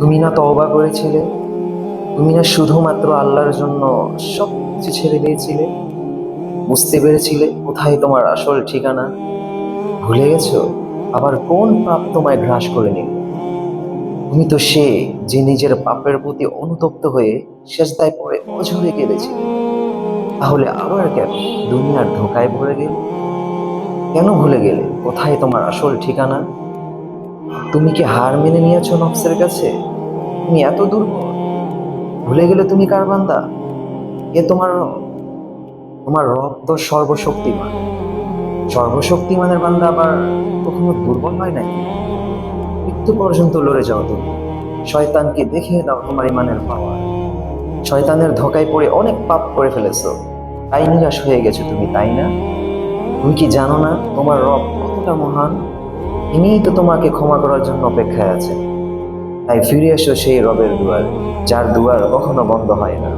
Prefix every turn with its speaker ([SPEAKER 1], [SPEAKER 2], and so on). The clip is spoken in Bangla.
[SPEAKER 1] তুমি না তওবা করেছিলে? তুমি না শুধুমাত্র আল্লাহর জন্য সব কিছু ছেড়ে দিয়েছিলে? বুঝতে পেরেছিলে কোথায় তোমার আসল ঠিকানা? ভুলে গেছো? আবার কোন পাপ তোমায় গ্রাস করে নিল? তুমি তো সে যে নিজের পাপের প্রতি অনুতপ্ত হয়ে সেজদায় পড়ে অঝরে কেঁদেছিলে। তাহলে আবার কেন দুনিয়ার ধোঁকায় পড়ে গেলে? কেন ভুলে গেলে কোথায় তোমার আসল ঠিকানা? তুমি কি হার মেনে নিয়েছো নফসের কাছে? তুমি এত দুর্বল? ভুলে গেলে তুমি কার বান্দা? এ তোমার রব। তোমার রব তো সর্বশক্তিমান। সর্বশক্তিমানের বান্দা আবার কখনো দুর্বল হয় নাকি? মৃত্যু পর্যন্ত লড়ে যাও তুমি। শয়তানকে দেখিয়ে দাও তোমার ইমানের পাওয়ার। শয়তানের ধোঁকায় পড়ে অনেক পাপ করে ফেলেছো, তাই নিরাশ হয়ে গেছো তুমি, তাই না? তুমি কি জানো না তোমার রব কতটা মহান? ইনিই তো তোমাকে ক্ষমা করার জন্য অপেক্ষায় আছেন। তাই ফিরে এসো সেই রবের দুয়ারে, যার দুয়ার কখনো বন্ধ হয় না।